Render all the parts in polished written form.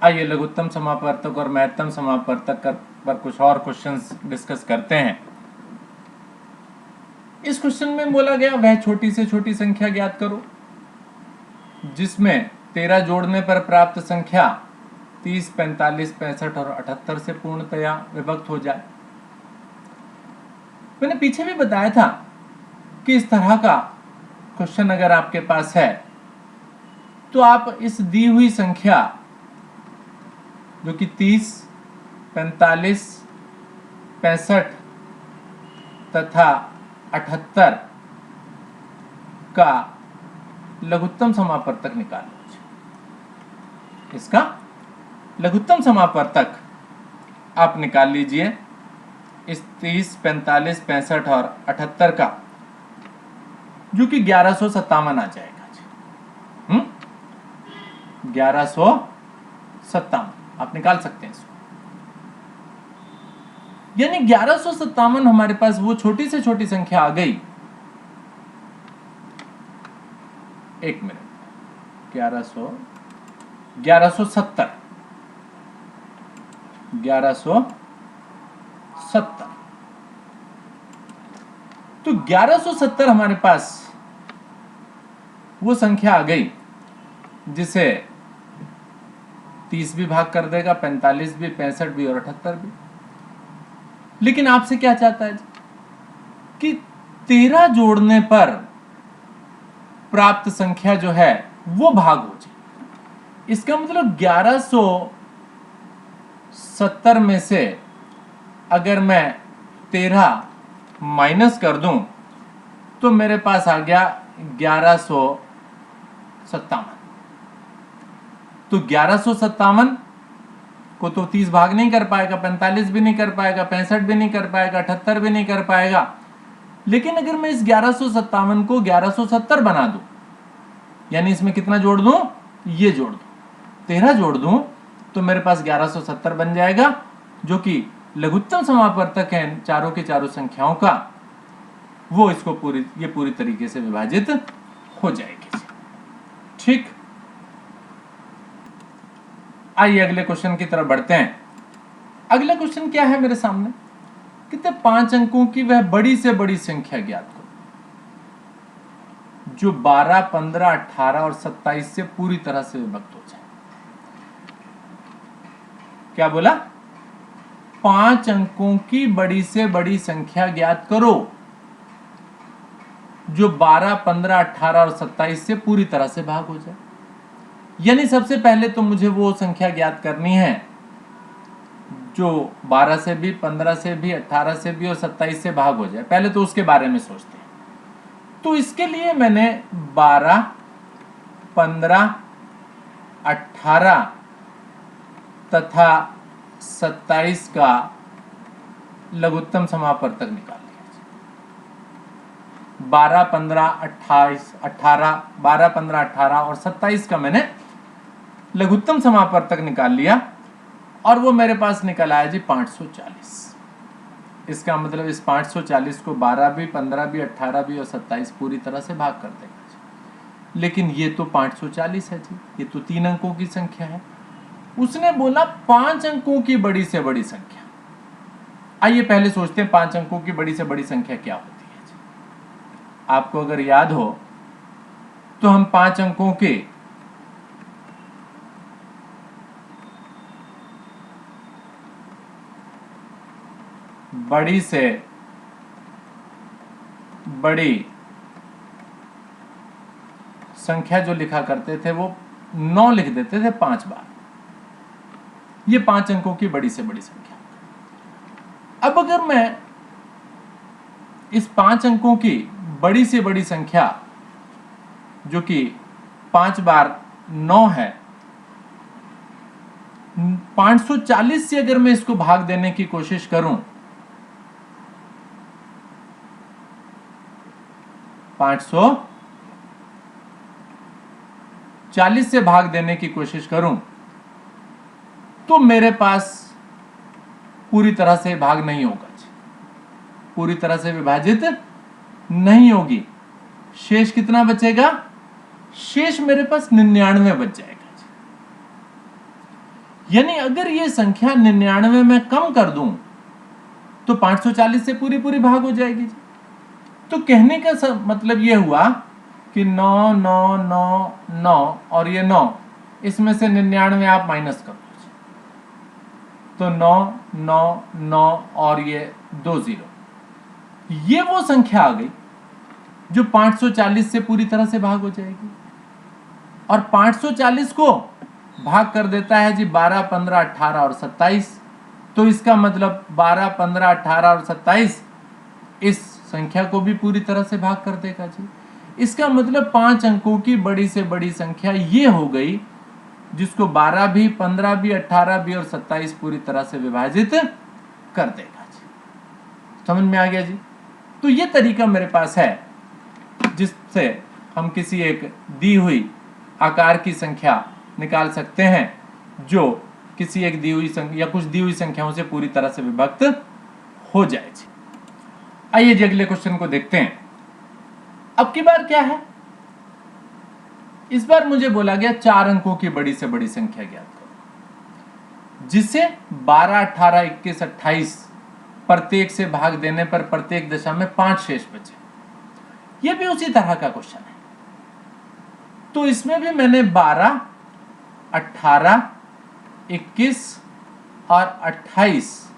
आइए लघुत्तम समापवर्तक और महत्तम समापवर्तक पर कुछ और क्वेश्चंस डिस्कस करते हैं। इस क्वेश्चन में बोला गया वह छोटी से छोटी संख्या ज्ञात करो जिसमें 13 जोड़ने पर प्राप्त संख्या 30, 45, 65 और 78 से पूर्णतया विभक्त हो जाए। मैंने पीछे भी बताया था कि इस तरह का क्वेश्चन अगर आपके पास है तो आप इस दी हुई संख्या जो कि 30, 45, 65 तथा 78 का लघुत्तम समापवर्तक निकालो। इसका लघुत्तम समापवर्तक आप निकाल लीजिए। इस 30, 45, 65 और 78 का जो कि 1157 आ जाएगा। 1157 आप निकाल सकते हैं इसको। यानी 1157 हमारे पास वो छोटी से छोटी संख्या आ गई। एक मिनट, 1170 तो 1170 हमारे पास वो संख्या आ गई जिसे 30 भी भाग कर देगा, 45 भी, 65 भी और 78 भी। लेकिन आपसे क्या चाहता है कि 13 जोड़ने पर प्राप्त संख्या जो है वो भाग हो जाए। इसका मतलब 1170 में से अगर मैं 13 माइनस कर दूं तो मेरे पास आ गया 1157। तो 1157 को तो 30 भाग नहीं कर पाएगा, 45 भी नहीं कर पाएगा, 65 भी नहीं कर पाएगा, 78 भी नहीं कर पाएगा। लेकिन अगर मैं इस 1157 को 1170 बना दूं, यानी इसमें कितना जोड़ दूं, ये जोड़ दूं, 13 जोड़ दूं तो मेरे पास 1170 बन जाएगा, जो कि लघुत्तम समापवर्तक है चारों के चारों संख्याओं का। वो इसको पूरी तरीके से विभाजित हो जाएगी। ठीक, आइए अगले क्वेश्चन की तरफ बढ़ते हैं। अगला क्वेश्चन क्या है मेरे सामने? कितने 5 अंकों की वह बड़ी से बड़ी संख्या ज्ञात करो जो 12, 15, 18 और 27 से पूरी तरह से विभक्त हो जाए। क्या बोला? 5 अंकों की बड़ी से बड़ी संख्या ज्ञात करो जो 12, 15, 18 और 27 से पूरी तरह से भाग हो जाए। यानी सबसे पहले तो मुझे वो संख्या ज्ञात करनी है जो 12 से भी, 15 से भी, 18 से भी और 27 से भाग हो जाए। पहले तो उसके बारे में सोचते हैं। तो इसके लिए मैंने 12, 15, 18 तथा 27 का लघुत्तम समापवर्तक निकाल लिया। 12, 15, 28, 18, 12, 15, 18 और 27 का मैंने लघुत्तम समापवर्तक निकाल लिया और वो मेरे पास निकल आया जी 540। इसका मतलब इस 540 को 12 भी, 15 भी, 18 भी और 27 पूरी तरह से भाग कर देगा। लेकिन ये तो 540 है जी, ये तो 3 अंकों की संख्या है। उसने बोला 5 अंकों की बड़ी से बड़ी संख्या। आइए पहले सोचते हैं 5 अंकों की बड़ी से बड़ी संख्या क्या होती है जी। आपको अगर याद हो तो हम 5 अंकों के बड़ी से बड़ी संख्या जो लिखा करते थे वो 9 लिख देते थे 5 बार। ये 5 अंकों की बड़ी से बड़ी संख्या। अब अगर मैं इस 5 अंकों की बड़ी से बड़ी संख्या जो कि 5 बार 9 है, 540 से अगर मैं इसको भाग देने की कोशिश करूं, 540 से भाग देने की कोशिश करूं तो मेरे पास पूरी तरह से भाग नहीं होगा, पूरी तरह से विभाजित नहीं होगी। शेष कितना बचेगा? शेष मेरे पास 99 बच जाएगा। यानी अगर ये संख्या 99 में कम कर दूं तो 540 से पूरी पूरी भाग हो जाएगी। तो कहने का मतलब ये हुआ कि 9 9 9 9 और ये 9, इसमें से 99 आप माइनस कर दो तो 9 9 9 और ये 2 0, ये वो संख्या आ गई जो 540 से पूरी तरह से भाग हो जाएगी। और 540 को भाग कर देता है जी 12 15 18 और 27। तो इसका मतलब 12 15 18 और 27 इस संख्या को भी पूरी तरह से भाग कर देगा जी। इसका मतलब 5 अंकों की बड़ी से बड़ी संख्या ये हो गई जिसको 12 भी 15 भी 18 भी और 27 पूरी तरह से विभाजित कर देगा जी। समझ में आ गया जी। तो ये तरीका मेरे पास है जिससे हम किसी एक दी हुई आकार की संख्या निकाल सकते हैं जो किसी एक दी हुई संख्या या कुछ दी हुई संख्याओं से पूरी तरह से विभक्त हो जाए जी। आइए जी अगले क्वेश्चन को देखते हैं। अब की बार क्या है, इस बार मुझे बोला गया 4 अंकों की बड़ी से बड़ी संख्या ज्ञात करो जिसे 12 18 21 28 प्रत्येक से भाग देने पर प्रत्येक दशा में 5 शेष बचे। यह भी उसी तरह का क्वेश्चन है। तो इसमें भी मैंने 12 18 21 और 28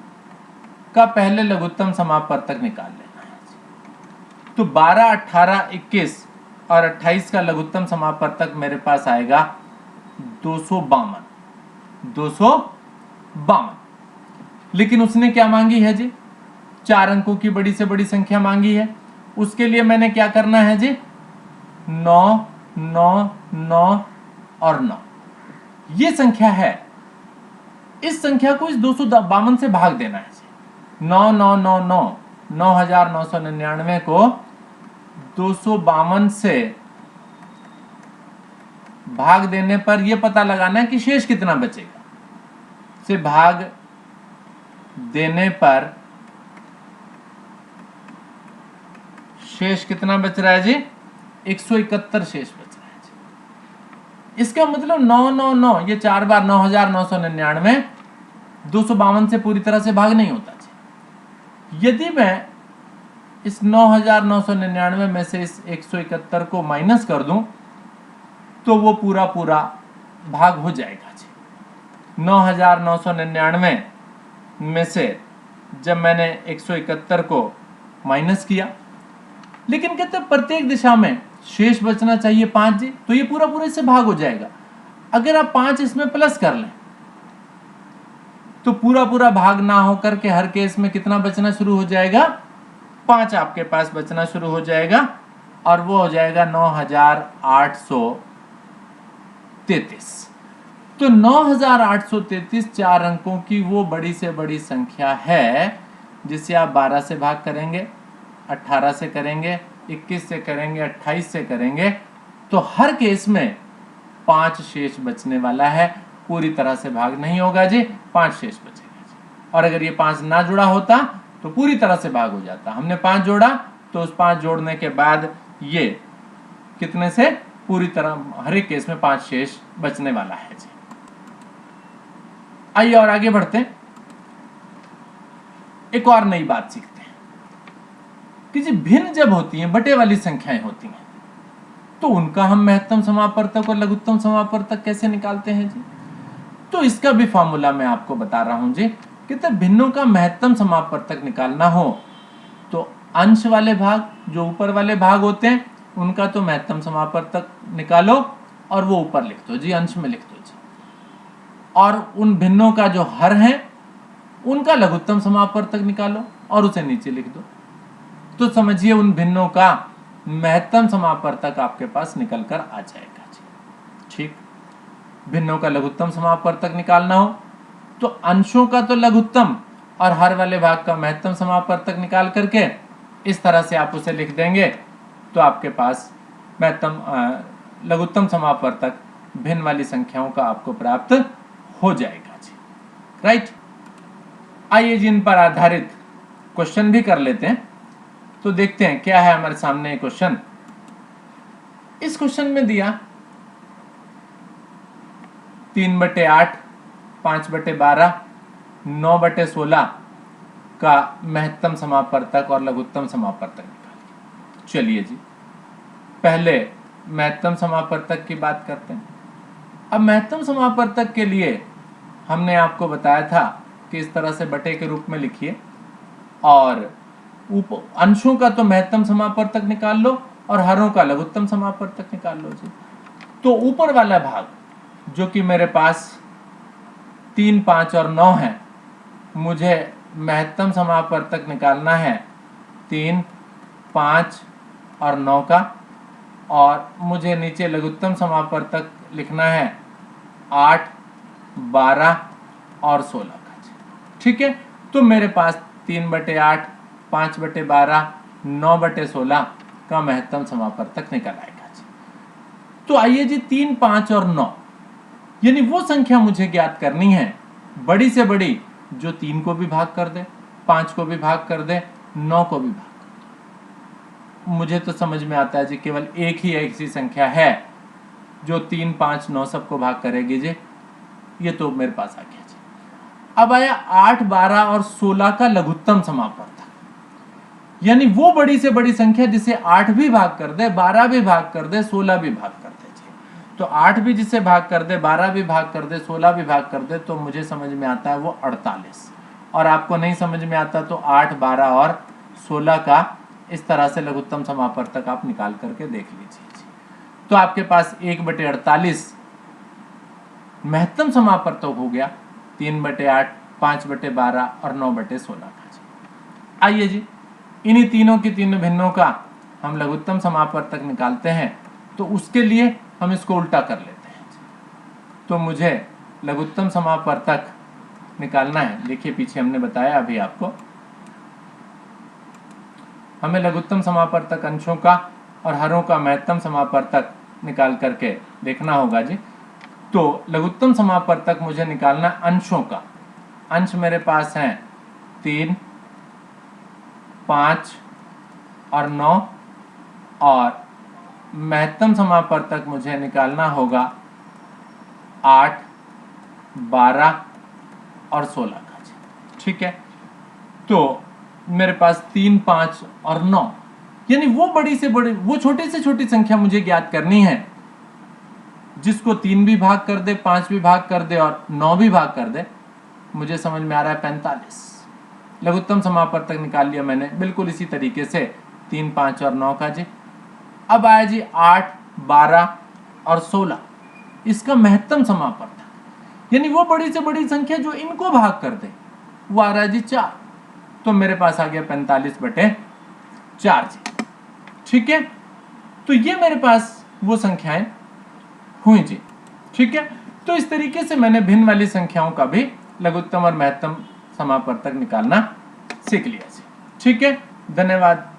का पहले लघुत्तम समापवर्तक निकाल लेना है। तो 12 18 21 और 28 का लघुत्तम समापवर्तक मेरे पास आएगा 252। लेकिन उसने क्या मांगी है जी, 4 अंकों की बड़ी से बड़ी संख्या मांगी है। उसके लिए मैंने क्या करना है जी, 9 9 9 और 9 ये संख्या है। इस संख्या को इस 252 से भाग देना है। 9 9 9 9 9999 को 252 से भाग देने पर यह पता लगाना है कि शेष कितना बचेगा। से भाग देने पर शेष कितना बच रहा है जी, 171 शेष बच रहा है जी। इसका मतलब 9 9 9 ये 4 बार 9999 252 से पूरी तरह से भाग नहीं होता जी। यदि मैं इस 9999 में से इस 171 को माइनस कर दूं तो वो पूरा पूरा भाग हो जाएगा जी। 9999 में से जब मैंने 171 को माइनस किया, लेकिन कहते प्रत्येक दिशा में शेष बचना चाहिए 5 जी, तो ये पूरा पूरा इससे भाग हो जाएगा। अगर आप 5 इसमें प्लस कर लें तो पूरा पूरा भाग ना होकर के हर केस में कितना बचना शुरू हो जाएगा, 5 आपके पास बचना शुरू हो जाएगा और वो हो जाएगा 9833। तो 9833 4 अंकों की वो बड़ी से बड़ी संख्या है जिसे आप 12 से भाग करेंगे, 18 से करेंगे, 21 से करेंगे, 28 से करेंगे तो हर केस में 5 शेष बचने वाला है। पूरी तरह से भाग नहीं होगा जी, 5 शेष बचेगा जी। और अगर ये 5 ना जुड़ा होता तो पूरी तरह से भाग हो जाता। हमने 5 जोड़ा तो उस 5 जोड़ने के बाद ये कितने से पूरी तरह हर एक केस में 5 शेष बचने वाला है जी। आइए और आगे बढ़ते हैं, एक और नई बात सीखते हैं कि जी भिन्न जब होती हैं, बटे वाली संख्याएं होती हैं, तो उनका हम महत्तम समापवर्तक और लघुत्तम समापवर्तक कैसे निकालते हैं जी। तो इसका भी फॉर्मूला मैं आपको बता रहा हूं जी कि तब भिन्नों का महत्तम समापवर्तक निकालना हो तो अंश वाले भाग जो ऊपर वाले भाग होते हैं उनका तो महत्तम समापवर्तक निकालो और वो ऊपर लिख दो जी, अंश में लिख दो जी। और उन भिन्नों का जो हर है उनका लघुत्तम समापवर्तक निकालो और उसे नीचे लिख दो। तो समझिए उन भिन्नों का महत्तम समापवर्तक आपके पास निकल कर आ जाएगा जी। ठीक, भिन्नों का लघुत्तम समापवर्तक निकालना हो तो अंशों का तो लघुत्तम और हर वाले भाग का महत्तम समापवर्तक निकाल करके इस तरह से आप उसे लिख देंगे तो आपके पास महत्तम लघुत्तम समापवर्तक भिन्न वाली संख्याओं का आपको प्राप्त हो जाएगा जी। राइट, आइए जी इन पर आधारित क्वेश्चन भी कर लेते हैं। तो देखते हैं क्या है हमारे सामने क्वेश्चन। इस क्वेश्चन में दिया 3/8 5/12, 9/16 का महत्तम समापवर्तक और लघुत्तम समापवर्तक निकालिए। चलिए जी, पहले महत्तम समापवर्तक की बात करते हैं। अब महत्तम समापवर्तक के लिए हमने आपको बताया था कि इस तरह से बटे के रूप में लिखिए और अंशों का तो महत्तम समापवर्तक निकाल लो और हरों का लघुत्तम समापवर्तक निकाल लो जी। तो ऊपर वाला भाग जो कि मेरे पास 3, 5 और 9 है, मुझे महत्तम समापवर्तक निकालना है 3, 5 और 9 का, और मुझे नीचे लघुत्तम समापवर्तक लिखना है 8, 12 और 16 का। ठीक है, तो मेरे पास 3/8, 5/12, 9/16 का महत्तम समापवर्तक निकल आएगा जी। तो आइए जी, 3, 5 और 9 यानी वो संख्या मुझे ज्ञात करनी है बड़ी से बड़ी जो 3 को भी भाग कर दे, 5 को भी भाग कर दे, 9 को भी भाग कर दे। मुझे तो समझ में आता है जी, केवल एक ही ऐसी संख्या है जो 3, 5, 9 सबको भाग करेगी जी। ये तो मेरे पास आ गया जी। अब आया 8, 12 और 16 का लघुत्तम समापवर्तक, यानी वो बड़ी से बड़ी संख्या जिसे 8 भी भाग कर दे, 12 भी भाग कर दे, 16 भी भाग कर दे जी। तो 8 भी जिसे भाग कर दे, 12 भी भाग कर दे, 16 भी भाग कर दे, तो मुझे समझ में आता है वो 48। और आपको नहीं समझ में आता तो 8, 12 और 16 का इस तरह से लघुत्तम समापवर्तक आप निकाल करके देख लीजिए। तो आपके पास 1/48 महत्तम समापवर्तक हो गया, 3/8, 5/12 और 9/16 का। आइए जी, इन्हीं तीनों की तीनों भिन्नों का हम लघुत्तम समापवर्तक निकालते हैं। तो उसके लिए हम इसको उल्टा कर लेते हैं। तो मुझे लघुत्तम समापवर्तक निकालना है। देखिए, पीछे हमने बताया अभी आपको, हमें लघुत्तम समापवर्तक अंशों का और हरों का महत्तम समापवर्तक निकाल करके देखना होगा जी। तो लघुत्तम समापवर्तक मुझे निकालना अंशों का। अंश मेरे पास हैं 3, 5 और 9, और महत्तम समापवर्तक मुझे निकालना होगा 8, 12 और 16 का जी। ठीक है, तो मेरे पास 3, 5 और 9 यानी वो बड़ी से बड़ी, वो छोटी से छोटी संख्या मुझे ज्ञात करनी है जिसको 3 भी भाग कर दे, 5 भी भाग कर दे और 9 भी भाग कर दे। मुझे समझ में आ रहा है 45। लघुत्तम समापवर्तक निकाल लिया मैंने बिल्कुल इसी तरीके से 3, 5 और 9 का जी। अब आया जी 8, 12 और 16, इसका महत्तम समापवर्तक यानी वो बड़ी से बड़ी संख्या जो इनको भाग कर दे, वो आ रहा है जी 4। तो मेरे पास आ गया 45/4 जी। ठीक है, तो ये मेरे पास वो संख्याएं हुई जी। ठीक है, तो इस तरीके से मैंने भिन्न वाली संख्याओं का भी लघुत्तम और महत्तम समापवर्तक निकालना सीख लिया जी। ठीक है, धन्यवाद।